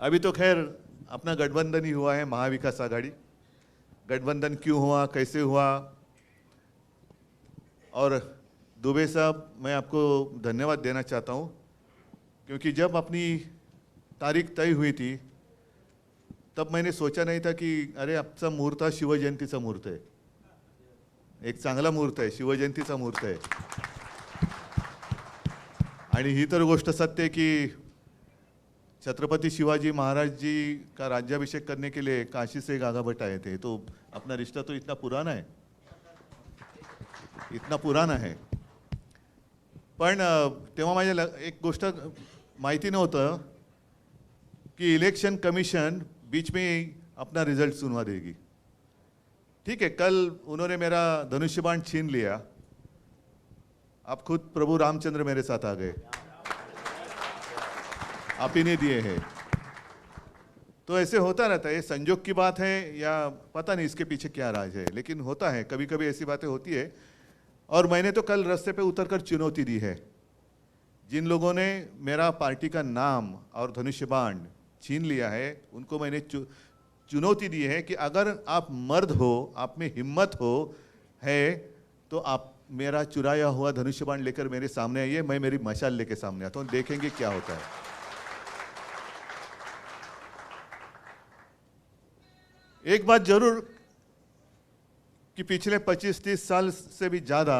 अभी तो खैर अपना गठबंधन ही हुआ है, महाविकास आघाड़ी। गठबंधन क्यों हुआ, कैसे हुआ, और दुबे साहब मैं आपको धन्यवाद देना चाहता हूँ, क्योंकि जब अपनी तारीख तय हुई थी तब मैंने सोचा नहीं था कि अरे आजचा मुहूर्त हा शिवजयंतीचा मुहूर्त आहे, एक चांगला मुहूर्त आहे, शिवजयंतीचा मुहूर्त आहे। आणि ही तर गोष्ट सत्य है कि छत्रपति शिवाजी महाराज जी का राज्याभिषेक करने के लिए काशी से गागाभट्ट आए थे, तो अपना रिश्ता तो इतना पुराना है, इतना पुराना है। पण तेव्हा माझ्या एक गोष्ट माहिती नव्हतं कि इलेक्शन कमीशन बीच में ही अपना रिजल्ट सुनवा देगी। ठीक है, कल उन्होंने मेरा धनुष्य बाण छीन लिया, अब खुद प्रभु रामचंद्र मेरे साथ आ गए, आप ही ने दिए हैं। तो ऐसे होता रहता है, ये संजोग की बात है या पता नहीं इसके पीछे क्या राज है, लेकिन होता है, कभी कभी ऐसी बातें होती है। और मैंने तो कल रास्ते पे उतरकर चुनौती दी है, जिन लोगों ने मेरा पार्टी का नाम और धनुष्य बाण छीन लिया है उनको मैंने चुनौती दी है कि अगर आप मर्द हो, आप में हिम्मत हो है, तो आप मेरा चुराया हुआ धनुष्य बाण लेकर मेरे सामने आइए, मैं मेरी मशाल लेकर सामने आता हूं, देखेंगे क्या होता है। एक बात जरूर कि पिछले 25-30 साल से भी ज्यादा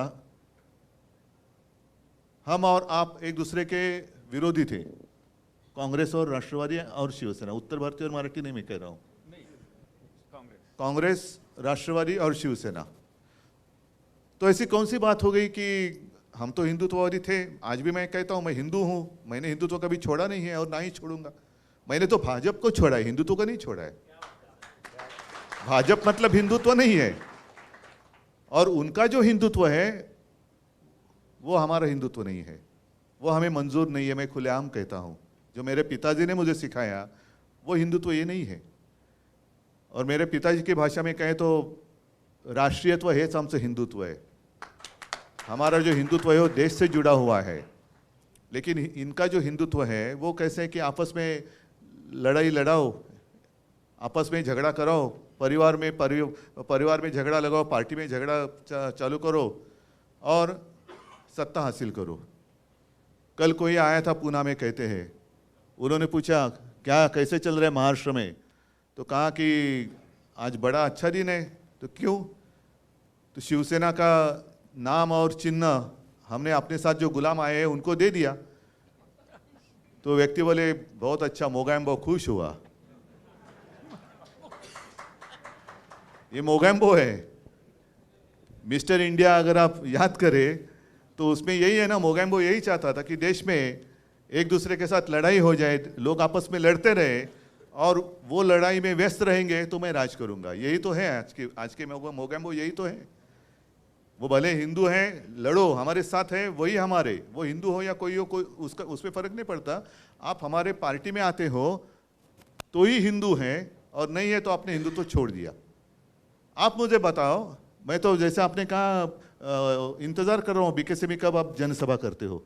हम और आप एक दूसरे के विरोधी थे, कांग्रेस और राष्ट्रवादी और शिवसेना, उत्तर भारतीय और मराठी नहीं मैं कह रहा हूं, कांग्रेस, राष्ट्रवादी और शिवसेना। तो ऐसी कौन सी बात हो गई कि हम तो हिंदुत्ववादी थे, आज भी मैं कहता हूं मैं हिंदू हूं, मैंने हिंदुत्व कभी छोड़ा नहीं है और ना ही छोड़ूंगा। मैंने तो भाजपा को छोड़ा है, हिंदुत्व को नहीं छोड़ा है। भाजपा मतलब हिंदुत्व नहीं है, और उनका जो हिंदुत्व है वो हमारा हिंदुत्व नहीं है, वो हमें मंजूर नहीं है। मैं खुलेआम कहता हूं, जो मेरे पिताजी ने मुझे सिखाया वो हिंदुत्व ये नहीं है। और मेरे पिताजी की भाषा में कहें तो राष्ट्रीयत्व हेच आमचं हिंदुत्व है, हमारा जो हिंदुत्व है वो देश से जुड़ा हुआ है। लेकिन इनका जो हिंदुत्व है वो कैसे है कि आपस में लड़ाई लड़ाओ, आपस में झगड़ा कराओ, परिवार में झगड़ा लगाओ, पार्टी में झगड़ा चालू करो और सत्ता हासिल करो। कल कोई आया था पूना में, कहते हैं, उन्होंने पूछा क्या कैसे चल रहा है महाराष्ट्र में, तो कहा कि आज बड़ा अच्छा दिन है। तो क्यों? तो शिवसेना का नाम और चिन्ह हमने अपने साथ जो गुलाम आए हैं उनको दे दिया। तो व्यक्ति बोले बहुत अच्छा, मोगैम्बो खुश हुआ। ये मोगैम्बो है, मिस्टर इंडिया अगर आप याद करें तो उसमें यही है ना, मोगैम्बो यही चाहता था कि देश में एक दूसरे के साथ लड़ाई हो जाए, लोग आपस में लड़ते रहे और वो लड़ाई में व्यस्त रहेंगे तो मैं राज करूंगा। यही तो है आज के मोगैम्बो, यही तो है। वो भले हिंदू हैं, लड़ो, हमारे साथ है, वही हमारे, वो हिंदू हो या कोई हो, कोई उसका उसमें फर्क नहीं पड़ता। आप हमारे पार्टी में आते हो तो ही हिंदू हैं, और नहीं है तो आपने हिंदुत्व छोड़ दिया। आप मुझे बताओ, मैं तो जैसे आपने कहा इंतजार कर रहा हूं बीकेसी में कब आप जनसभा करते हो।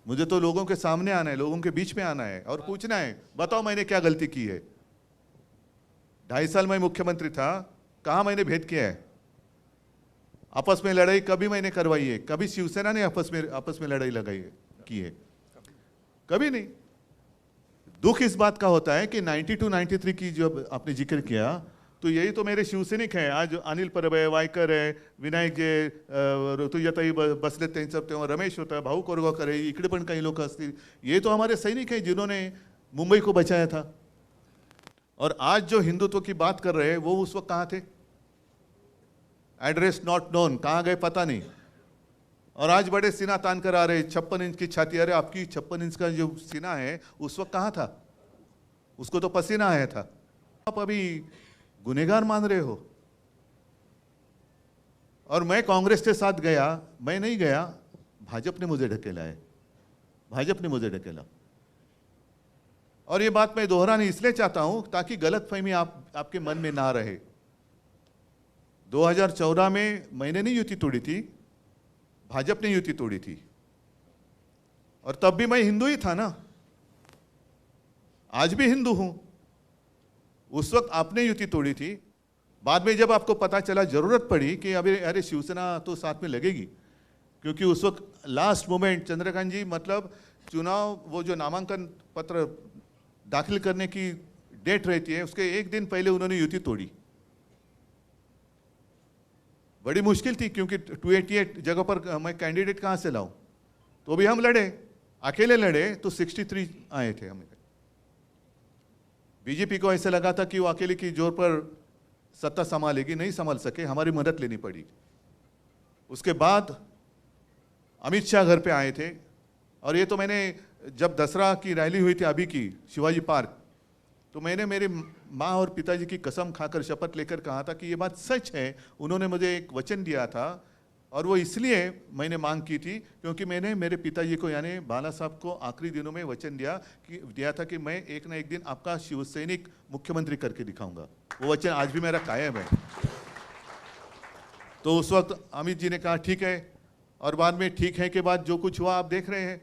मुझे तो लोगों के सामने आना है, लोगों के बीच में आना है और पूछना है, बताओ मैंने क्या गलती की है। 2.5 साल मैं मुख्यमंत्री था, कहां मैंने भेद किया है? आपस में लड़ाई कभी मैंने करवाई है? कभी शिवसेना ने आपस में लड़ाई की है? कभी नहीं। दुख इस बात का होता है कि 92-93 की जो आपने जिक्र किया, तो यही तो मेरे शिवसैनिक हैं। आज अनिल परब है, वायकर है, विनायक जे, ऋतुजाताई बसले त्यांचं, तेव्हा रमेश होता, भाऊ कोरगावकर है, इकडे पण काही लोक असतील, ये तो हमारे सैनिक हैं जिन्होंने मुंबई को बचाया था। और आज जो हिंदुत्व की बात कर रहे हैं वो उस वक्त कहाँ थे? एड्रेस नॉट नोन, कहाँ गए पता नहीं। और आज बड़े सीना तान कर आ रहे, 56 इंच की छाती। अरे आपकी 56 इंच का जो सीना है उस वक्त कहाँ था? उसको तो पसीना आया था। आप अभी गुनहगार मान रहे हो। और मैं कांग्रेस के साथ गया, मैं नहीं गया, भाजपा ने मुझे ढकेला है, भाजपा ने मुझे ढकेला। और ये बात मैं दोहरानी इसलिए चाहता हूं ताकि गलतफहमी आपके मन में ना रहे। 2014 में मैंने नहीं युति तोड़ी थी, भाजपा ने युति तोड़ी थी, और तब भी मैं हिंदू ही था ना। आज भी हिंदू हूं। उस वक्त आपने युति तोड़ी थी, बाद में जब आपको पता चला, जरूरत पड़ी कि अभी अरे शिवसेना तो साथ में लगेगी, क्योंकि उस वक्त लास्ट मोमेंट चंद्रकांत जी, मतलब चुनाव, वो जो नामांकन पत्र दाखिल करने की डेट रहती है उसके एक दिन पहले उन्होंने युति तोड़ी। बड़ी मुश्किल थी, क्योंकि 288 जगह पर मैं कैंडिडेट कहाँ से लाऊं, तो भी हम लड़े, अकेले लड़े तो 63 आए थे हमें। बीजेपी को ऐसा लगा था कि वो अकेले की जोर पर सत्ता संभालेगी, नहीं संभाल सके, हमारी मदद लेनी पड़ी। उसके बाद अमित शाह घर पे आए थे, और ये तो मैंने जब दसरा की रैली हुई थी अभी की शिवाजी पार्क, तो मैंने मेरे माँ और पिताजी की कसम खाकर शपथ लेकर कहा था कि ये बात सच है। उन्होंने मुझे एक वचन दिया था, और वो इसलिए मैंने मांग की थी क्योंकि मैंने मेरे पिताजी को यानी बाला साहब को आखिरी दिनों में वचन दिया था कि मैं एक ना एक दिन आपका शिवसैनिक मुख्यमंत्री करके दिखाऊंगा। वो वचन आज भी मेरा कायम है। तो उस वक्त अमित जी ने कहा ठीक है, और बाद में ठीक है के बाद जो कुछ हुआ आप देख रहे हैं।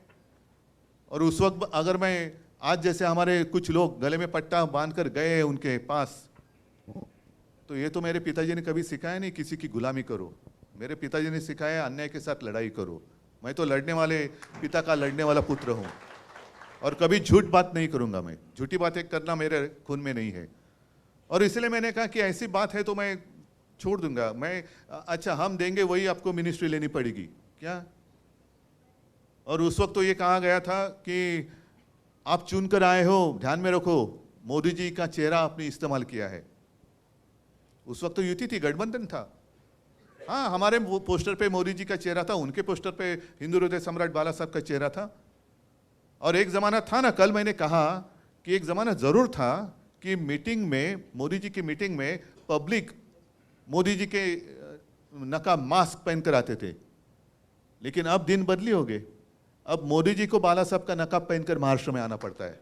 और उस वक्त अगर मैं आज जैसे हमारे कुछ लोग गले में पट्टा बांधकर गए उनके पास, तो ये तो मेरे पिताजी ने कभी सिखाया नहीं किसी की गुलामी करो। मेरे पिताजी ने सिखाया अन्याय के साथ लड़ाई करो। मैं तो लड़ने वाले पिता का लड़ने वाला पुत्र हूँ, और कभी झूठ बात नहीं करूँगा। मैं झूठी बातें करना मेरे खून में नहीं है, और इसलिए मैंने कहा कि ऐसी बात है तो मैं छोड़ दूंगा। मैं अच्छा हम देंगे वही आपको मिनिस्ट्री लेनी पड़ेगी क्या? और उस वक्त तो ये कहा गया था कि आप चुन कर आए हो, ध्यान में रखो मोदी जी का चेहरा आपने इस्तेमाल किया है। उस वक्त तो युति थी, गठबंधन था। हाँ, हमारे वो पोस्टर पे मोदी जी का चेहरा था, उनके पोस्टर पे हिंदू हृदय सम्राट बाला साहब का चेहरा था। और एक जमाना था ना, कल मैंने कहा कि एक जमाना जरूर था कि मीटिंग में, मोदी जी की मीटिंग में पब्लिक मोदी जी के नकाब मास्क पहनकर आते थे। लेकिन अब दिन बदली हो गए, अब मोदी जी को बाला साहब का नकाब पहनकर महाराष्ट्र में आना पड़ता है।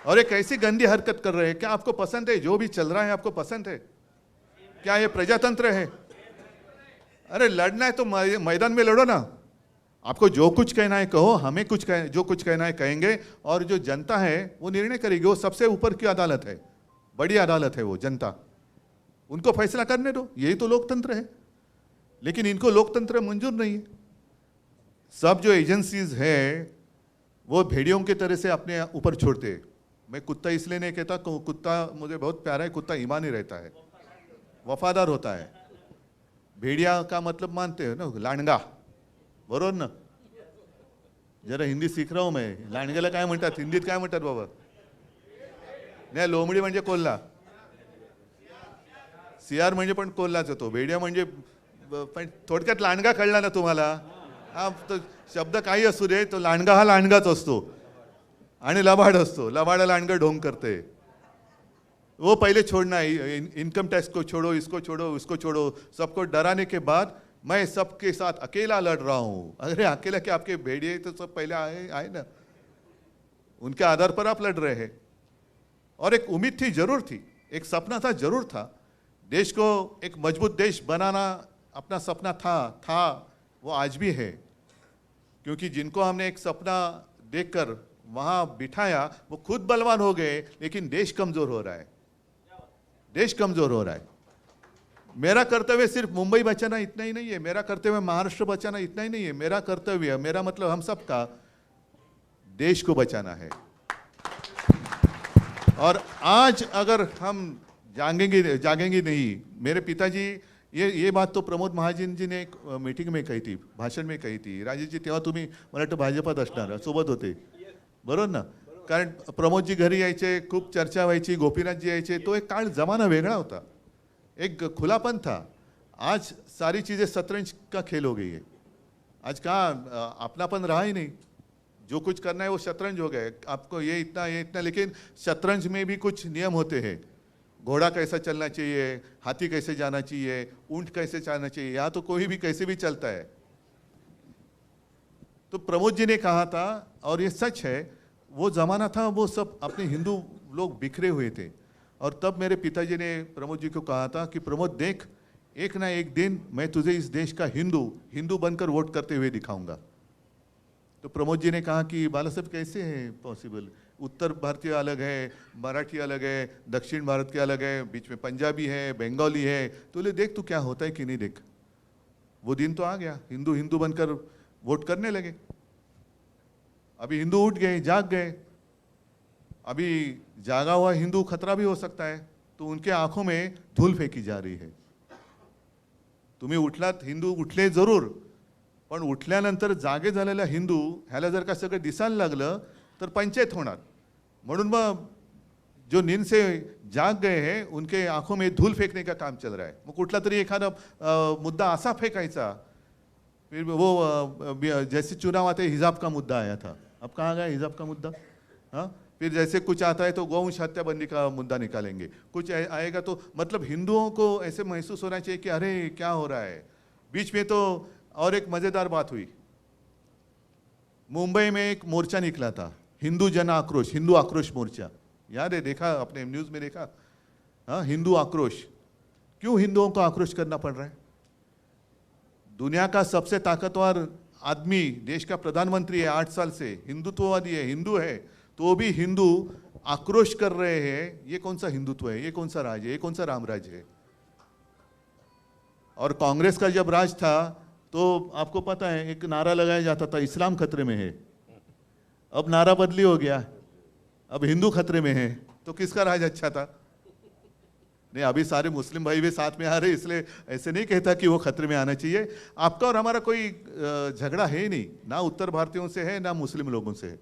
और एक ऐसी गंदी हरकत कर रहे हैं। क्या आपको पसंद है जो भी चल रहा है? आपको पसंद है क्या? ये प्रजातंत्र है? अरे लड़ना है तो मैदान में लड़ो ना। आपको जो कुछ कहना है कहो, हमें जो कुछ कहना है कहेंगे, और जो जनता है वो निर्णय करेगी। वो सबसे ऊपर की अदालत है, बड़ी अदालत है वो जनता, उनको फैसला करने दो। यही तो लोकतंत्र है। लेकिन इनको लोकतंत्र मंजूर नहीं है। सब जो एजेंसीज है वो भेड़ियों की तरह से अपने ऊपर छोड़ते हैं। मैं कुत्ता इसलिए नहीं कहता, कुत्ता मुझे बहुत प्यारा है, कुत्ता ईमानी रहता है, वफादार होता है। भेड़िया का मतलब मानते हो ना, लांडगा, बरोबर ना? जरा हिंदी सीख रहा हूं मैं। लांडग्याला काय म्हणतात हिंदीत, काय म्हणतात बाबा? नाही, लोमडी म्हणजे कोल्हा, सियार म्हणजे पण कोल्हाच होतो, भेड़िया म्हणजे पण थोडक्यात लांडगा कळला ना तुम्हाला? हा, तो शब्द काही असू दे, तो लांडगा हा लांडगाच असतो आणि लबाड असतो। लबाडा लांडगा ढोंग करते। वो पहले छोड़ना है, इनकम टैक्स को छोड़ो, इसको छोड़ो, उसको छोड़ो, सबको डराने के बाद मैं सबके साथ अकेला लड़ रहा हूं। अरे अकेला क्या, आपके भेड़िए तो सब पहले आए ना, उनके आधार पर आप लड़ रहे हैं। और एक उम्मीद थी, जरूर थी, एक सपना था, जरूर था। देश को एक मजबूत देश बनाना अपना सपना था, वो आज भी है। क्योंकि जिनको हमने एक सपना देखकर वहां बिठाया वो खुद बलवान हो गए, लेकिन देश कमजोर हो रहा है, देश कमजोर हो रहा है। मेरा कर्तव्य सिर्फ मुंबई बचाना इतना ही नहीं है, मेरा कर्तव्य महाराष्ट्र बचाना इतना ही नहीं है। मेरा कर्तव्य, मेरा मतलब हम सबका देश को बचाना है। और आज अगर हम जागेंगे नहीं, मेरे पिताजी, ये बात तो प्रमोद महाजन जी ने एक मीटिंग में कही थी, भाषण में कही थी। राजेश जी तेव्हा तुम्ही मला वाटतं भाजपात असणार, सोबत होते, बरोबर ना? कारण प्रमोद जी घरी यायचे, खूप चर्चा व्हायची, गोपीनाथ जी यायचे। तो एक काळ जमाना वेगळा होता, एक खुलापन था। आज सारी चीज़ें शतरंज का खेल हो गई है। आज कहाँ अपनापन रहा ही नहीं, जो कुछ करना है वो शतरंज हो गया। आपको ये इतना, लेकिन शतरंज में भी कुछ नियम होते हैं। घोड़ा कैसा चलना चाहिए, हाथी कैसे जाना चाहिए, ऊंट कैसे चलना चाहिए, यहाँ तो कोई भी कैसे भी चलता है। तो प्रमोद जी ने कहा था, और ये सच है, वो जमाना था, वो सब अपने हिंदू लोग बिखरे हुए थे। और तब मेरे पिताजी ने प्रमोद जी को कहा था कि प्रमोद देख, एक ना एक दिन मैं तुझे इस देश का हिंदू बनकर वोट करते हुए दिखाऊंगा। तो प्रमोद जी ने कहा कि बाला साहब कैसे है पॉसिबल, उत्तर भारतीय अलग है, मराठी अलग है, दक्षिण भारत के अलग है, बीच में पंजाबी है, बंगाली है, तो ले देख तू क्या होता है कि नहीं देख। वो दिन तो आ गया, हिंदू हिंदू बनकर वोट करने लगे। अभी हिंदू उठ गए, जाग गए। अभी जागा हुआ हिंदू खतरा भी हो सकता है, तो उनके आंखों में धूल फेंकी जा रही है। तुम्ही उठलात, हिंदू उठले जरूर, पण उठल्यानंतर जागे झालेला हिंदू ह्याला जर का सगळं दिसायला लागलं तर पंचायत होणार। म्हणून मग जो नींद से जाग गए हैं उनके आंखों में धूल फेंकने का काम चल रहा है। मग कुठला तरी एखादा मुद्दा असा फेंकायचा, फिर वो जैसे चुनाव आते हिजाब का मुद्दा आया था, अब कहाँ गया हिजाब का मुद्दा? हाँ, फिर जैसे कुछ आता है तो गौवंश हत्या बंदी का मुद्दा निकालेंगे, कुछ आएगा तो मतलब हिंदुओं को ऐसे महसूस होना चाहिए कि अरे क्या हो रहा है। बीच में तो और एक मजेदार बात हुई, मुंबई में एक मोर्चा निकला था, हिंदू जन आक्रोश, हिंदू आक्रोश मोर्चा, याद है, देखा अपने न्यूज में देखा? हाँ, हिंदू आक्रोश। क्यों हिंदुओं को आक्रोश करना पड़ रहा है? दुनिया का सबसे ताकतवर आदमी, देश का प्रधानमंत्री है 8 साल से, हिंदुत्ववादी है, हिंदू है, तो भी हिंदू आक्रोश कर रहे हैं। ये कौन सा हिंदुत्व है, ये कौन सा राज है, ये कौन सा रामराज है? और कांग्रेस का जब राज था तो आपको पता है एक नारा लगाया जाता था, इस्लाम खतरे में है। अब नारा बदली हो गया, अब हिंदू खतरे में है। तो किसका राज अच्छा था? नहीं, अभी सारे मुस्लिम भाई भी साथ में आ रहे, इसलिए ऐसे नहीं कहता कि वो खतरे में आना चाहिए। आपका और हमारा कोई झगड़ा है ही नहीं, ना उत्तर भारतीयों से है ना मुस्लिम लोगों से है।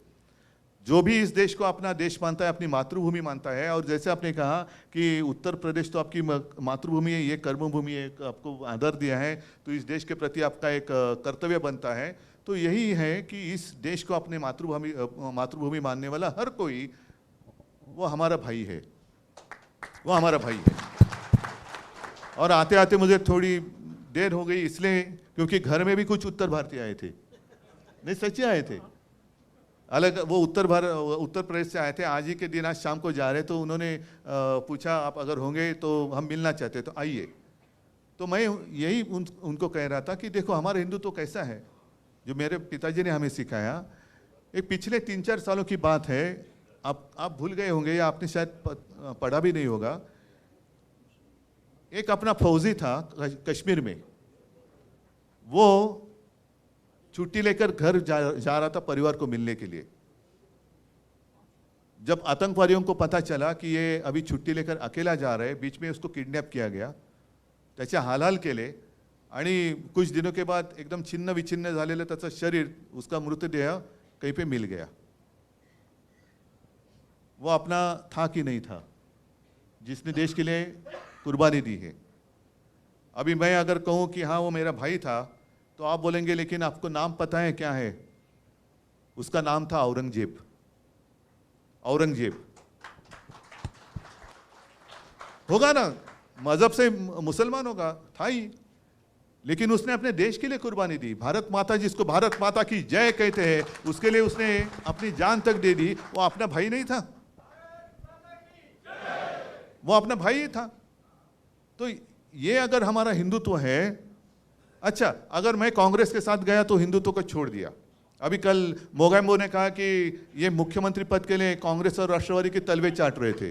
जो भी इस देश को अपना देश मानता है, अपनी मातृभूमि मानता है, और जैसे आपने कहा कि उत्तर प्रदेश तो आपकी मातृभूमि है, ये कर्मभूमि है, आपको आदर दिया है, तो इस देश के प्रति आपका एक कर्तव्य बनता है। तो यही है कि इस देश को अपने मातृभूमि मानने वाला हर कोई वो हमारा भाई है, वो हमारा भाई है। और आते आते मुझे थोड़ी देर हो गई इसलिए क्योंकि घर में भी कुछ उत्तर भारतीय आए थे, नहीं सच्चे आए थे, अलग, वो उत्तर प्रदेश से आए थे। आज ही के दिन, आज शाम को जा रहे तो उन्होंने पूछा आप अगर होंगे तो हम मिलना चाहते तो आइए। तो मैं यही उनको कह रहा था कि देखो हमारा हिंदू तो कैसा है, जो मेरे पिताजी ने हमें सिखाया। एक पिछले 3-4 सालों की बात है, आप भूल गए होंगे या आपने शायद पढ़ा भी नहीं होगा। एक अपना फौजी था कश्मीर में, वो छुट्टी लेकर घर जा रहा था परिवार को मिलने के लिए। जब आतंकवादियों को पता चला कि ये अभी छुट्टी लेकर अकेला जा रहा है, बीच में उसको किडनैप किया गया, त्याचे हालहाल केले आणि कुछ दिनों के बाद एकदम छिन्न विछिन्न झालेलं त्याचं शरीर, उसका मृतदेह कहीं पे मिल गया। वो अपना था कि नहीं था, जिसने देश के लिए कुर्बानी दी है। अभी मैं अगर कहूं कि हाँ वो मेरा भाई था, तो आप बोलेंगे लेकिन आपको नाम पता है क्या है? उसका नाम था औरंगजेब। औरंगजेब होगा ना, मजहब से मुसलमान होगा, था ही, लेकिन उसने अपने देश के लिए कुर्बानी दी। भारत माता, जिसको भारत माता की जय कहते हैं, उसके लिए उसने अपनी जान तक दे दी। वो अपना भाई नहीं था, वो अपना भाई था। तो ये अगर हमारा हिंदुत्व है, अच्छा अगर मैं कांग्रेस के साथ गया तो हिंदुत्व को छोड़ दिया। अभी कल मोगैम्बो ने कहा कि ये मुख्यमंत्री पद के लिए कांग्रेस और राष्ट्रवादी के तलवे चाट रहे थे।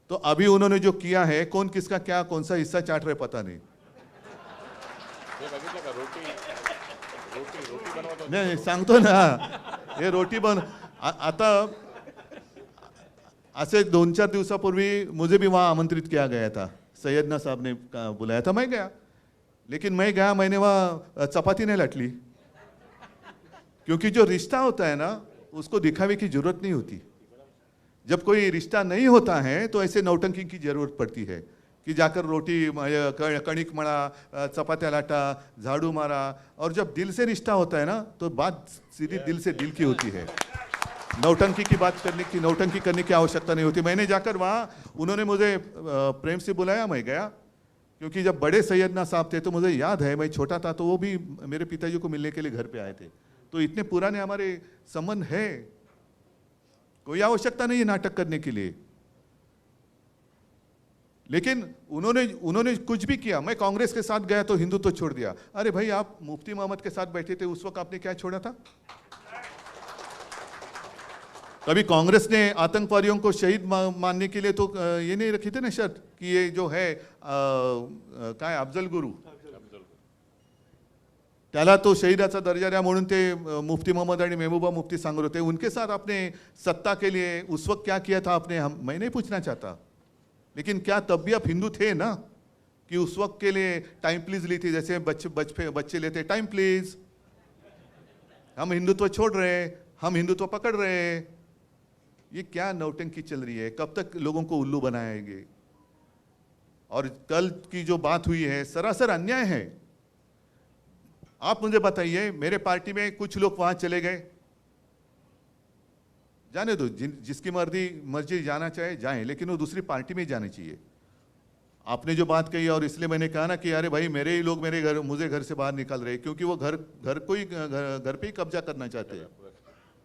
तो अभी उन्होंने जो किया है, कौन किसका क्या कौन सा हिस्सा चाट रहे पता नहीं। नहीं सांगतो ना, ये रोटी बन आता ऐसे 2-4 दिवसापूर्वी मुझे भी वहां आमंत्रित किया गया था, सैयदना साहब ने बुलाया था, मैं गया। लेकिन मैं गया, मैंने वहां चपाती नहीं लटली, क्योंकि जो रिश्ता होता है ना उसको दिखावे की जरूरत नहीं होती। जब कोई रिश्ता नहीं होता है तो ऐसे नौटंकी की जरूरत पड़ती है कि जाकर रोटी कणिक मळा, चपात्या लाटा, झाड़ू मारा। और जब दिल से रिश्ता होता है ना तो बात सीधी दिल से दिल की होती है। नौटंकी की बात नौटंकी करने की आवश्यकता नहीं होती। मैंने जाकर वहाँ, उन्होंने मुझे प्रेम से बुलाया, मैं गया, क्योंकि जब बड़े सैयदना साहब थे तो मुझे याद है, मैं छोटा था तो वो भी मेरे पिताजी को मिलने के लिए घर पे आए थे। तो इतने पुराने हमारे संबंध है, कोई आवश्यकता नहीं है नाटक करने के लिए। लेकिन उन्होंने कुछ भी किया। मैं कांग्रेस के साथ गया तो हिंदुत्व छोड़ दिया। अरे भाई, आप मुफ्ती मोहम्मद के साथ बैठे थे, उस वक्त आपने क्या छोड़ा था? कभी कांग्रेस ने आतंकवादियों को शहीद मानने के लिए तो ये नहीं रखी थी ना शर्त कि ये जो है काय अफजल गुरु त्याला तो शहीदाचा दर्जा द्या म्हणून ते मुफ्ती मोहम्मद आणि महबूबा मुफ्ती सांगत होते। उनके साथ आपने सत्ता के लिए उस वक्त क्या किया था आपने? मैं नहीं पूछना चाहता, लेकिन क्या तब भी आप हिंदू थे ना कि उस वक्त के लिए टाइम प्लीज ली थी? जैसे बच्चे लेते टाइम प्लीज, हम हिंदुत्व छोड़ रहे हैं, हम हिंदुत्व पकड़ रहे हैं। ये क्या नौटंकी चल रही है? कब तक लोगों को उल्लू बनाएंगे? और कल की जो बात हुई है सरासर अन्याय है। आप मुझे बताइए, मेरे पार्टी में कुछ लोग वहां चले गए, जाने दो, जिसकी मर्जी जाना चाहे जाएं, लेकिन वो दूसरी पार्टी में जाने चाहिए। आपने जो बात कही, और इसलिए मैंने कहा ना कि अरे भाई, मेरे ही लोग मुझे घर से बाहर निकाल रहे, क्योंकि वो घर पे ही कब्जा करना चाहते हैं।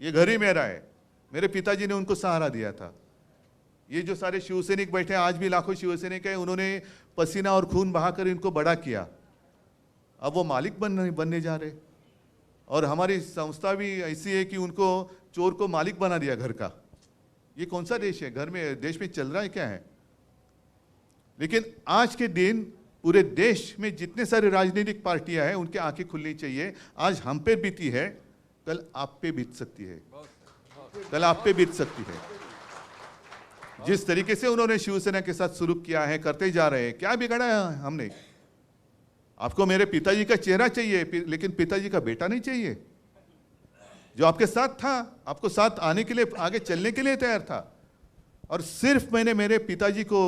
ये घर ही मेरा है, मेरे पिताजी ने उनको सहारा दिया था। ये जो सारे शिवसैनिक बैठे हैं, आज भी लाखों शिवसैनिक हैं, उन्होंने पसीना और खून बहाकर इनको बड़ा किया। अब वो मालिक बनने जा रहे। और हमारी संस्था भी ऐसी है कि उनको चोर को मालिक बना दिया घर का। ये कौन सा देश है? देश में चल रहा है क्या है? लेकिन आज के दिन पूरे देश में जितने सारे राजनीतिक पार्टियां हैं, उनकी आंखें खुलनी चाहिए। आज हम पे बीती है, कल आप पे बीत सकती है, कल आप पे बीत सकती है। जिस तरीके से उन्होंने शिवसेना के साथ शुरू किया है, करते जा रहे हैं, क्या बिगाड़ा है हमने? आपको मेरे पिताजी का चेहरा चाहिए, लेकिन पिताजी का बेटा नहीं चाहिए, जो आपके साथ था, आपको साथ आने के लिए, आगे चलने के लिए तैयार था। और सिर्फ मैंने मेरे पिताजी को,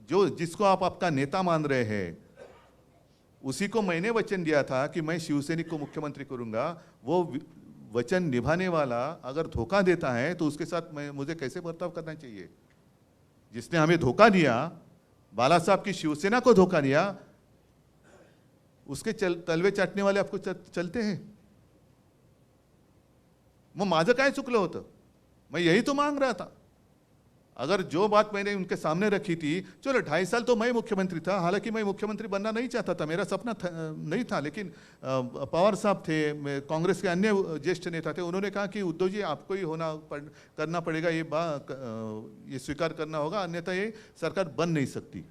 जिसको आप आपका नेता मान रहे हैं, उसी को मैंने वचन दिया था कि मैं शिवसैनिक को मुख्यमंत्री करूंगा। वो वचन निभाने वाला अगर धोखा देता है तो उसके साथ मुझे कैसे बर्ताव करना चाहिए? जिसने हमें धोखा दिया, बाला साहब की शिवसेना को धोखा दिया, उसके तलवे चाटने वाले आपको चलते हैं। मग माझं काय चुकलं होतं? मैं यही तो मांग रहा था। अगर जो बात मैंने उनके सामने रखी थी, चलो 2.5 साल तो मैं मुख्यमंत्री था, हालांकि मैं मुख्यमंत्री बनना नहीं चाहता था, मेरा सपना नहीं था, लेकिन पवार साहब थे, कांग्रेस के अन्य ज्येष्ठ नेता थे, उन्होंने कहा कि उद्धव जी, आपको ही करना पड़ेगा, ये स्वीकार करना होगा, अन्यथा ये सरकार बन नहीं सकती।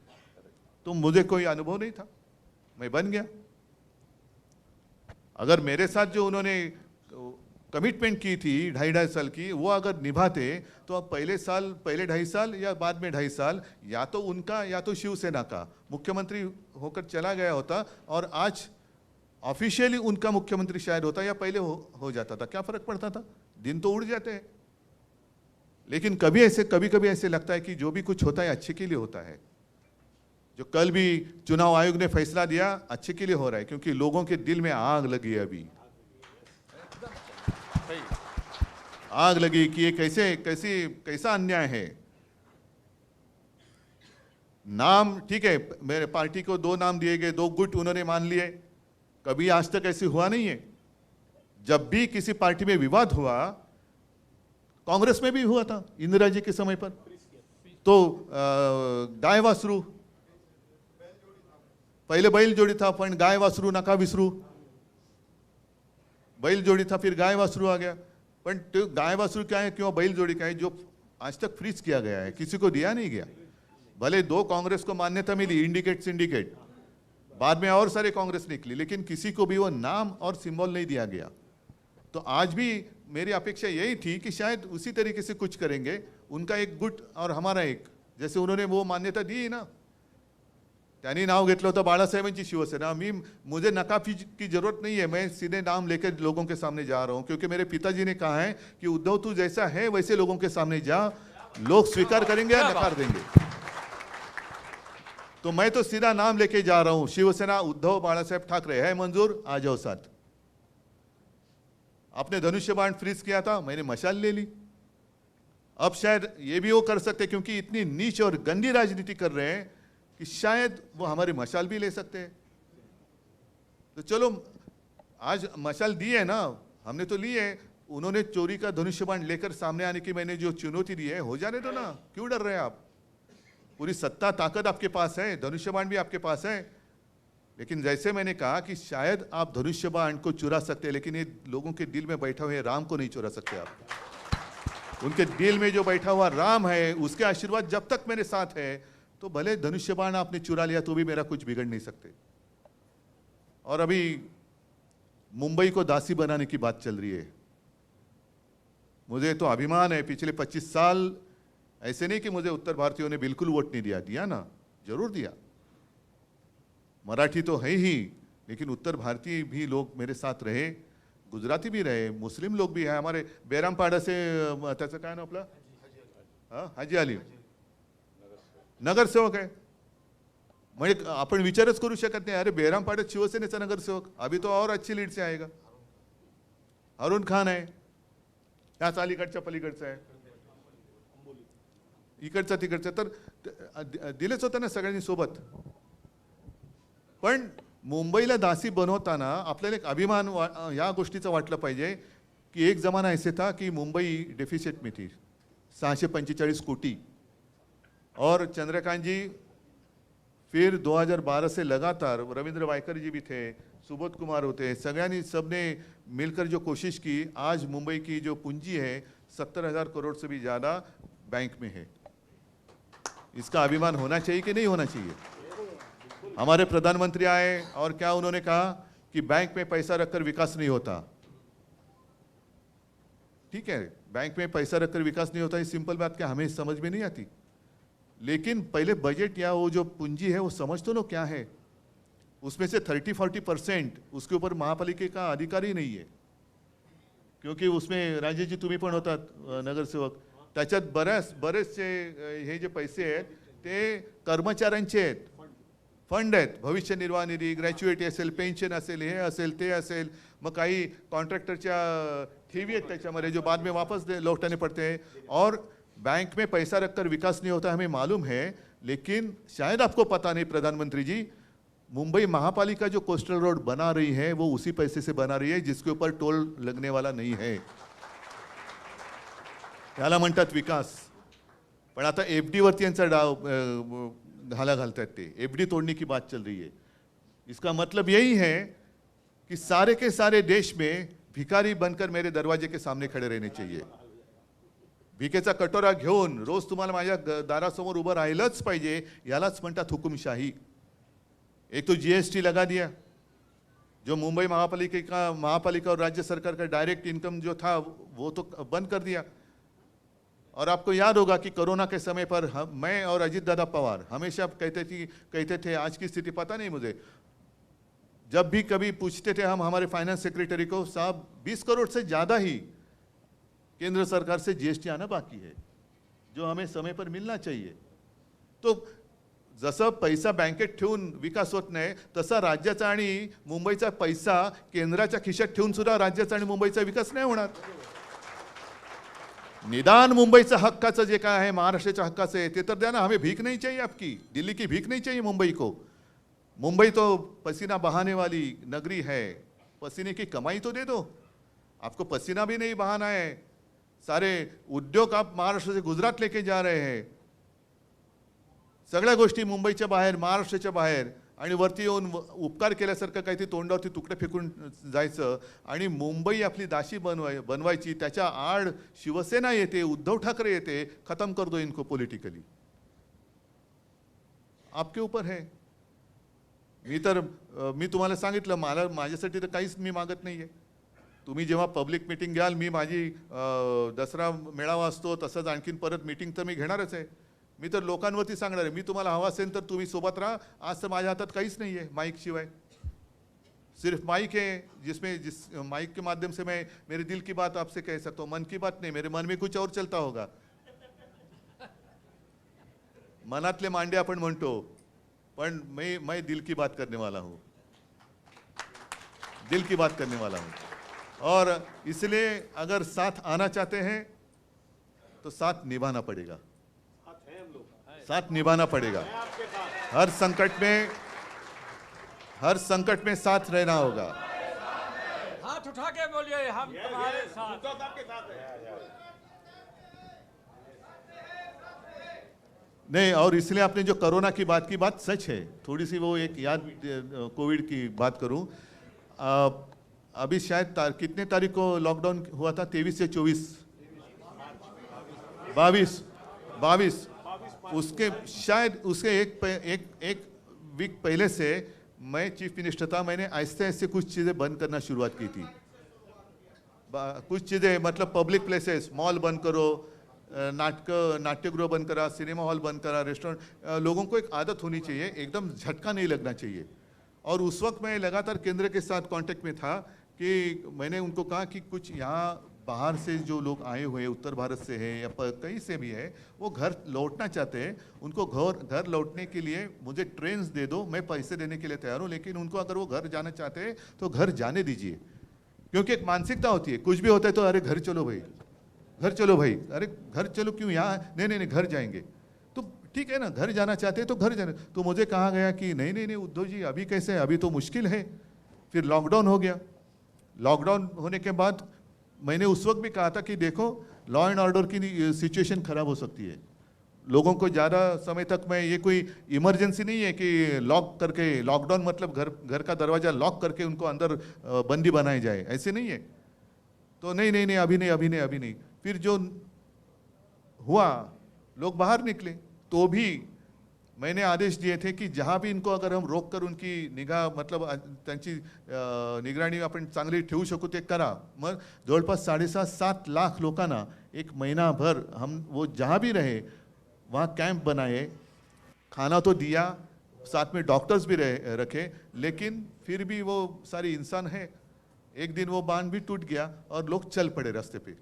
तो मुझे कोई अनुभव नहीं था, मैं बन गया। अगर मेरे साथ जो उन्होंने कमिटमेंट की थी 2.5 साल की, वो अगर निभाते तो अब पहले 2.5 साल या बाद में 2.5 साल, या तो उनका या तो शिवसेना का मुख्यमंत्री होकर चला गया होता, और आज ऑफिशियली उनका मुख्यमंत्री शायद होता, या पहले हो जाता था। क्या फर्क पड़ता था? दिन तो उड़ जाते हैं। लेकिन कभी कभी ऐसे लगता है कि जो भी कुछ होता है अच्छे के लिए होता है। जो कल भी चुनाव आयोग ने फैसला दिया, अच्छे के लिए हो रहा है, क्योंकि लोगों के दिल में आग लगी है। अभी आग लगी कि ये कैसा अन्याय है। नाम ठीक है, मेरे पार्टी को 2 नाम दिए गए, 2 गुट उन्होंने मान लिए। कभी आज तक ऐसे हुआ नहीं है। जब भी किसी पार्टी में विवाद हुआ, कांग्रेस में भी हुआ था इंदिरा जी के समय पर, तो गाय वासरू, पहले बैल जोड़ी था, पण गाय वासरू नका विसरू। बैल जोड़ी था, फिर गाय वासरू आ गया। पण तो गाय वासरू क्या है, क्यों बैल जोड़ी क्या है, जो आज तक फ्रीज किया गया है, किसी को दिया नहीं गया। भले 2 कांग्रेस को मान्यता मिली, इंडिकेट सिंडिकेट, बाद में और सारे कांग्रेस निकली, लेकिन किसी को भी वो नाम और सिंबल नहीं दिया गया। तो आज भी मेरी अपेक्षा यही थी कि शायद उसी तरीके से कुछ करेंगे, उनका एक गुट और हमारा एक, जैसे उन्होंने वो मान्यता दी ना, त्यांनी नाव घेतलं होतं बाळासाहेबांची शिवसेना। मुझे नकाफी की जरूरत नहीं है, मैं सीधे नाम लेकर लोगों के सामने जा रहा हूं, क्योंकि मेरे पिताजी ने कहा है कि उद्धव तू जैसा है वैसे लोगों के सामने जा, लोग स्वीकार करेंगे या नकार देंगे। तो मैं तो सीधा नाम लेके जा रहा हूं, शिवसेना उद्धव बाळासाहेब ठाकरे है मंजूर, आ जाओ साथ। आपने धनुष्य बाण फ्रीज किया था, मैंने मशाल ले ली। अब शायद ये भी वो कर सकते, क्योंकि इतनी नीच और गंदी राजनीति कर रहे हैं कि शायद वो हमारी मशाल भी ले सकते हैं। तो चलो, आज मशाल दी है ना, हमने तो ली है। उन्होंने चोरी का धनुष्य बाण लेकर सामने आने की मैंने जो चुनौती दी है, हो जाने दो ना, क्यों डर रहे हैं आप? पूरी सत्ता ताकत आपके पास है, धनुष्यबाण भी आपके पास है, लेकिन जैसे मैंने कहा कि शायद आप धनुष्यबाण को चुरा सकते हैं, लेकिन ये लोगों के दिल में बैठा हुए राम को नहीं चुरा सकते आप। उनके दिल में जो बैठा हुआ राम है, उसके आशीर्वाद जब तक मेरे साथ है, तो भले धनुष्यबाण आपने चुरा लिया तो भी मेरा कुछ बिगड़ नहीं सकते। और अभी मुंबई को दासी बनाने की बात चल रही है। मुझे तो अभिमान है, पिछले 25 साल ऐसे नहीं कि मुझे उत्तर भारतीयों ने बिल्कुल वोट नहीं दिया, दिया ना, जरूर दिया। मराठी तो है ही, लेकिन उत्तर भारतीय भी लोग मेरे साथ रहे, गुजराती भी रहे, मुस्लिम लोग भी हैं। हमारे बेरामपाडा से त्याचं काय ना आपला हाजी अली नगरसेवक आहे। म्हणजे आपण विचारच करू शकत नाही, अरे बेरामपाड्यात शिवसेनेचा नगरसेवक, अभी तो और अच्छी लीड से आएगा। अरुण खान आहे, त्याच अलीकडच्या पलीकडचा आहे, इकडचा तिकडचा, तर दिलेच होतं ना सगळ्यांनी सोबत। पण मुंबईला दासी बनवताना आपल्याला एक अभिमान या गोष्टीचा वाटलं पाहिजे की एक जमाना ऐसे था कि मुंबई डेफिसिट में थी 645 कोटी, और चंद्रकांत जी फिर 2012 से लगातार, रविंद्र वायकर जी भी थे, सुबोध कुमार होते, सगळ्यांनी सबने मिलकर जो कोशिश की, आज मुंबई की जो पूंजी है 70,000 करोड़ से भी ज़्यादा बैंक में है। इसका अभिमान होना चाहिए कि नहीं होना चाहिए? हमारे प्रधानमंत्री आए और क्या उन्होंने कहा कि बैंक में पैसा रखकर विकास नहीं होता। ठीक है, बैंक में पैसा रखकर विकास नहीं होता, ये सिंपल बात क्या हमें समझ में नहीं आती, लेकिन पहले बजट या वो जो पूंजी है वो समझ तो लो क्या है। उसमें से 30-40% उसके ऊपर महापालिका का अधिकार ही नहीं है, क्योंकि उसमें राजेशजी तुम्ही पण होतात नगरसेवक, त्याच्यात बरेचसे हे जे पैसे आहेत ते कर्मचाऱ्यांचे आहेत, फंड आहेत, भविष्य निर्वाह निधी, ग्रॅच्युएटी असेल, पेन्शन असेल, हे असेल, ते असेल, मग काही कॉन्ट्रॅक्टरच्या ठेवी आहेत त्याच्यामध्ये जो बाद में वापस लौटाने पड़ते हैं, और बैंक में पैसा रखकर विकास नहीं होता हमें मालूम है। लेकिन शायद आपको पता नहीं प्रधानमंत्री जी, मुंबई महापालिका जो कोस्टल रोड बना रही है वो उसी पैसे से बना रही है जिसके ऊपर टोल लगने वाला नहीं है, त्याला म्हणतात विकास। पण आता एफडी वरती यांचा डाव घाला घालतात, ते एफडी तोड़ने की बात चल रही है। इसका मतलब यही है कि सारे के सारे देश में भिखारी बनकर मेरे दरवाजे के सामने खड़े रहने चाहिए। भिकेचा कटोरा घेऊन रोज तुम्हाला माझ्या दारासमोर उभं राहिलंच पाहिजे, यालाच म्हणतात हुकुमशाही। एक तो जीएसटी लगा दिया, जो मुंबई महापालिका और राज्य सरकार का डायरेक्ट इनकम जो था वो तो बंद कर दिया। और आपको याद होगा कि कोरोना के समय पर मैं और अजीत दादा पवार हमेशा कहते थे, आज की स्थिति पता नहीं मुझे, जब भी कभी पूछते थे हम हमारे फाइनेंस सेक्रेटरी को, साहब 20 करोड़ से ज़्यादा ही केंद्र सरकार से जीएसटी आना बाकी है, जो हमें समय पर मिलना चाहिए। तो जसं पैसा बँकेत ठेवून विकास होत नाही, तसा राज्याचा आणि मुंबईचा पैसा केंद्राच्या खिशात ठेवून सुद्धा राज्याचा आणि मुंबईचा विकास नाही होणार। निदान मुंबईचा हक्काचं जे काय आहे, महाराष्ट्राच्या हक्काचं आहे ते तर द्या ना, हमें भीख नहीं चाहिए आपकी, दिल्ली की भीख नहीं चाहिए मुंबई को। मुंबई तो पसीना बहाने वाली नगरी है, पसीने की कमाई तो दे दो, आपको पसीना भी नहीं बहाना है। सारे उद्योग आप महाराष्ट्र से गुजरात लेके जा रहे हैं, सगळ्या गोष्टी मुंबईच्या बाहेर, महाराष्ट्राच्या बाहेर, आणि वरती येऊन उपकार केल्यासारखं काहीतरी तोंडावरती तुकडे फेकून जायचं आणि मुंबई आपली दासी बनवायची। त्याच्या आड शिवसेना येते, उद्धव ठाकरे येते, खत्म कर दो इनको पॉलिटिकली, आपके ऊपर है। मी तुम्हाला सांगितलं, मला माझ्यासाठी तर काहीच मी मागत नाहीये। तुम्ही जेव्हा पब्लिक मीटिंग घ्याल, मी माझी दसरा मेळावा असतो तसंच आणखीन परत मीटिंग तर मी घेणारच आहे। मी तर लोकांवरती सांगणार आहे, मी तुम्हाला हवा असेल तर तुम्ही सोबत राहा। आज तर माझ्या हातात काहीच नाही आहे माइक शिवाय, सिर्फ माइक है जिस माइक के माध्यम से मैं मेरे दिल की बात आपसे कह सकता हूँ। मन की बात नहीं, मेरे मन में कुछ और चलता होगा। मनातले मांडे आपण म्हणतो, पण मैं दिल की बात करने वाला हूँ, दिल की बात करने वाला हूँ। और इसलिए अगर साथ आना चाहते हैं तो साथ निभाना पड़ेगा, साथ निभाना पड़ेगा। हर संकट में साथ रहना होगा। हाथ उठा के बोलिए, हम तुम्हारे साथ। नहीं, और इसलिए आपने जो कोरोना की बात सच है। थोड़ी सी वो एक याद कोविड की बात करूं। अभी शायद कितने तारीख को लॉकडाउन हुआ था? 23 से 24, 22 उसके शायद उसके एक वीक पहले से मैं चीफ मिनिस्टर था। मैंने ऐसे ऐसे कुछ चीज़ें बंद करना शुरुआत की थी। कुछ चीज़ें मतलब पब्लिक प्लेसेस, मॉल बंद करो, नाट्यगृह बंद करा, सिनेमा हॉल बंद करा, रेस्टोरेंट। लोगों को एक आदत होनी चाहिए, एकदम झटका नहीं लगना चाहिए। और उस वक्त मैं लगातार केंद्र के साथ कांटेक्ट में था कि मैंने उनको कहा कि कुछ यहाँ बाहर से जो लोग आए हुए उत्तर भारत से हैं या कहीं से भी है, वो घर लौटना चाहते हैं। उनको घर लौटने के लिए मुझे ट्रेन्स दे दो, मैं पैसे देने के लिए तैयार हूँ, लेकिन उनको अगर वो घर जाना चाहते हैं तो घर जाने दीजिए। क्योंकि एक मानसिकता होती है, कुछ भी होता है तो अरे घर चलो भाई, घर चलो भाई, अरे घर चलो क्यों, यहाँ नहीं घर जाएंगे। तो ठीक है ना, घर जाना चाहते हैं तो घर जाने। तो मुझे कहा गया कि नहीं उद्धव जी अभी कैसे, अभी तो मुश्किल है। फिर लॉकडाउन हो गया। लॉकडाउन होने के बाद मैंने उस वक्त भी कहा था कि देखो लॉ एंड ऑर्डर की सिचुएशन खराब हो सकती है। लोगों को ज़्यादा समय तक मैं, ये कोई इमरजेंसी नहीं है कि लॉक करके, लॉकडाउन मतलब घर का दरवाज़ा लॉक करके उनको अंदर बंदी बनाए जाए, ऐसे नहीं है। तो नहीं अभी नहीं। फिर जो हुआ, लोग बाहर निकले, तो भी मैंने आदेश दिए थे की जहाँ भी इनको अगर हम रोक कर उनकी निगाह मतलब त्यांची निगराणी आपण चांगली ठेवू शकू ते करा। मग जवळपास 7.5 लाख लोकांना एक महीनाभर हम वो जहाँ भी रहे वहाँ कैंप बनाए, खाना तो दिया, साथ में डॉक्टर्स भी रखे, लेकिन फिर भी वो सारी इंसान है। एक दिन वो बांध भी टूट गया और लोग चल पड़े रास्ते पे,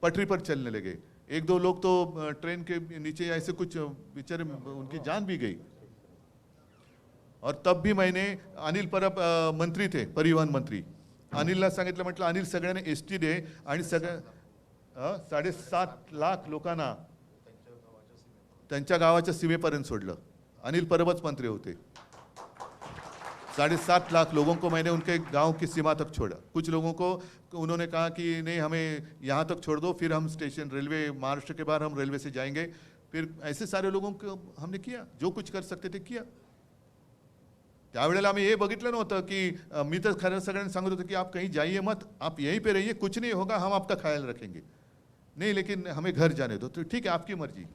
पटरी पर चलने लगे। 1-2 लोग तो ट्रेन के नीचे ऐसे कुछ बेचारे, उनकी जान भी गई। और तब भी मैंने, अनिल परब मंत्री थे, परिवहन मंत्री, अनिलला सांगितलं, म्हटलं अनिल सगळ्यांना एसटी दे आणि सगळ्या 7.5 लाख लोकांना त्यांच्या गावाच्या सीमेपर्यंत सोडलं। अनिल परबच मंत्री होते। 7.5 लाख लोगों को मैंने उनके गांव की सीमा तक छोड़ा। कुछ लोगों को उन्होंने कहा कि नहीं हमें यहाँ तक छोड़ दो, फिर हम स्टेशन रेलवे, महाराष्ट्र के बाहर हम रेलवे से जाएंगे। फिर ऐसे सारे लोगों को हमने किया, जो कुछ कर सकते थे किया। त्यावेळेला आम्ही हे बघितलं नव्हतं की मी तर खरं सगळ्यांना सांगत होतो की आप कहीं जाइए मत, आप यहीं पे रहिए, कुछ नहीं होगा, हम आपका ख्याल रखेंगे। नहीं लेकिन हमें घर जाने दो। तो ठीक है, आपकी मर्जी।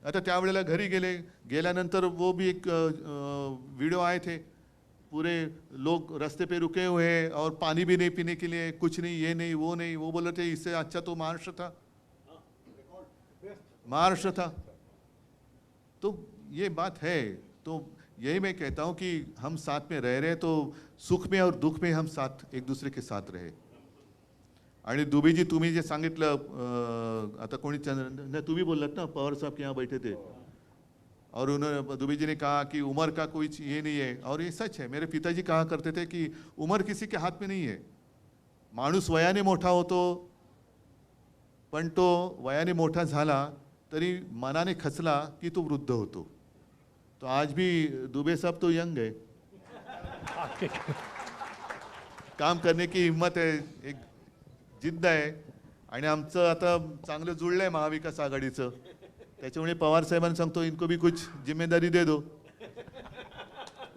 आता त्यावेळेला घरी गेल्यानंतर वो भी एक वीडियो आए थे, पूरे लोग रास्ते पे रुके हुए हैं और पानी भी नहीं पीने के लिए, कुछ नहीं, ये नहीं वो नहीं। वो बोल रहे थे इससे अच्छा तो महाराष्ट्र था। तो ये बात है। तो यही मैं कहता हूँ कि हम साथ में रह रहे तो सुख में और दुख में हम साथ एक दूसरे के साथ रहे। आणि दुबेजी तुम्ही जे सांगितलं, आता कोणी तुम्ही बोललात ना, पवार साहब के यहाँ बैठे थे और उन्होंने, दुबे जी ने कहा कि उम्र का कोई ये नहीं है, और ये सच है। मेरे पिताजी कहा करते थे कि उम्र किसी के हाथ में नहीं है। माणूस वयाने मोठा होतो, पण तो वयाने मोठा झाला तरी मनाने खचला की तो वृद्ध होतो। तो आज भी दुबे साहब तो यंग है, काम करने की हिम्मत है, एक जिद्द आहे। आणि आमचं आता चांगलं जुळलंय महाविकास आघाडीचं, त्याच्यामुळे पवार साहेबांना सांगतो इनको भी कुछ जिम्मेदारी दे दो।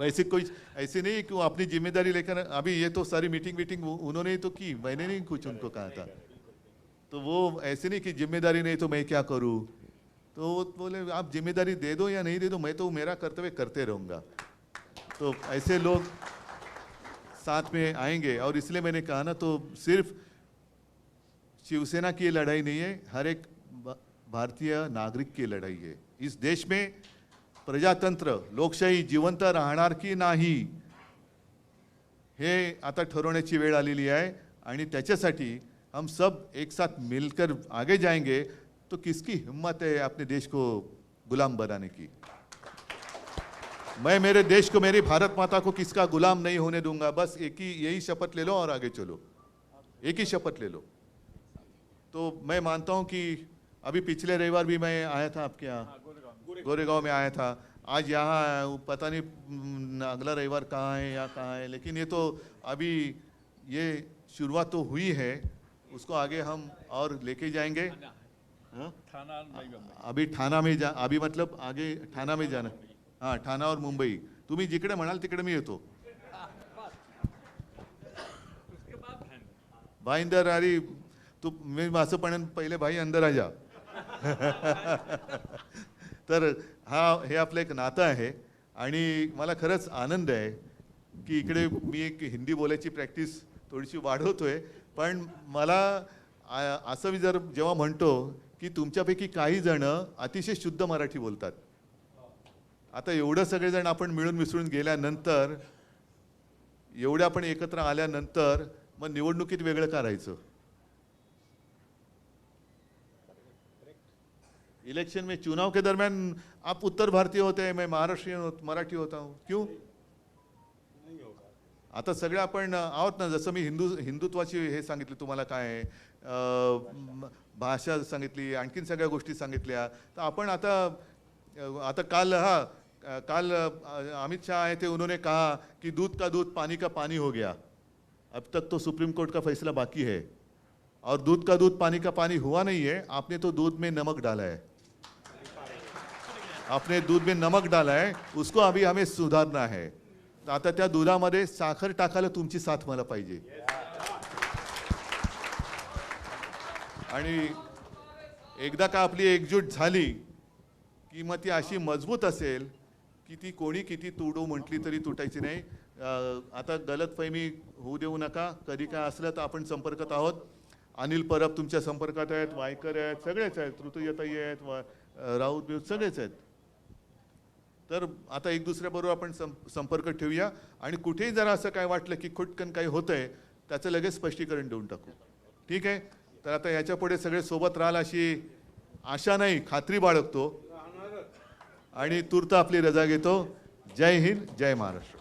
वैसे कुछ ऐसे नहीं कि वो अपनी जिम्मेदारी लेकर, अभी ये तो सारी मीटिंग उन्होंने ही तो की, मैंने नहीं कुछ उनको कहा था। तो वो ऐसे नहीं कि जिम्मेदारी नहीं तो मैं क्या करूँ। तो वो बोले आप जिम्मेदारी दे दो या नहीं दे दो, मैं तो मेरा कर्तव्य करते रहूँगा। तो ऐसे लोग साथ में आएंगे। और इसलिए मैंने कहा ना, तो सिर्फ शिवसेना की लड़ाई नहीं है, हर एक भारतीय नागरिक की लड़ाई है। इस देश में प्रजातंत्र, लोकशाही जिवंत राहणार की नाही, हे आता ठरवण्याची वेळ आलेली आहे। आणि त्याच्यासाठी हम सब एक साथ मिलकर आगे जाएंगे तो किसकी हिम्मत है अपने देश को गुलाम बनाने की। मैं मेरे देश को, मेरी भारत माता को किसका गुलाम नहीं होने दूंगा। बस यही शपथ ले लो और आगे चलो, एक ही शपथ ले लो। तो मैं मानता हूं कि अभी पिछले रविवार भी मैं आया था आपके यहाँ, गोरेगांव में आया था। आज यहाँ पता नहीं अगला रविवार कहाँ है या कहाँ है, लेकिन ये तो अभी ये शुरुआत तो हुई है, उसको आगे हम और लेके जाएंगे। हाँ? थाना नई बम्बई अभी ठाणा में जा, अभी मतलब आगे ठाणा में जाना. हां, ठाणा और मुंबई. तुम्ही जिकडे म्हणाल तिकडे मी येतो. उसके बाद भाईंदर भाईंदर अरे तू मी असं पण पहिले भाई अंदर आ जा. तर हे आपलं एक नातं आहे आणि मला खरंच आनंद आहे की इकडे मी एक हिंदी बोलायची प्रॅक्टिस थोडीशी वाढवतोय. पण मला असं मी जर जेव्हा म्हणतो की तुमच्यापैकी काही जण अतिशय शुद्ध मराठी बोलतात. आता एवढं सगळेजण आपण मिळून मिसळून गेल्यानंतर, एवढे आपण एकत्र आल्यानंतर मग निवडणुकीत वेगळं का राहायचं? इलेक्शन में, चुनाव के दरमियान आप उत्तर भारतीय होते हैं, मैं महाराष्ट्रीयन मराठी होता हूँ, क्यों? आता सगळे आपण आहोत ना. जसं मी हिंदुत्वाची हे सांगितली तुम्हाला काय आहे, भाषा सांगितली, आणखीन सगळ्या गोष्टी सांगितल्या. तर आपण आता काल अमित शाह आए थे, उन्होंने कहा कि दूध का दूध पानी का पानी हो गया. अब तक तो सुप्रीम कोर्ट का फैसला बाकी है और दूध का दूध पानी का पानी हुआ नहीं है. आपने तो दूध में नमक डाला है, आपने दूध में नमक डाला है, उसको अभी हमें सुधारना है. आता त्या दुधामध्ये साखर टाकायला तुमची साथ मला पाहिजे. आणि एकदा का आपली एकजूट झाली की मग ती अशी मजबूत असेल की ती कोणी किती तुडू म्हटली तरी तुटायची नाही. आता गलतफहमी होऊ देऊ नका. कधी काय असलं तर आपण संपर्कात आहोत. अनिल परब तुमच्या संपर्कात आहेत, वायकर आहेत, सगळेच आहेत, ऋतुयताई आहेत, राऊत बिऊत सगळेच आहेत. तर आता एक दुसऱ्याबरोबर आपण संपर्क ठेवूया आणि कुठेही जरा असं काय वाटलं की खुटकन काही होतंय त्याचं लगेच स्पष्टीकरण देऊन टाकू. ठीक आहे? तर आता याच्या पुढे सगळे सोबत राहाल अशी आशा नाही, खात्री बाळगतो आणि तूर्त आपली रजा घेतो. जय हिंद, जय महाराष्ट्र.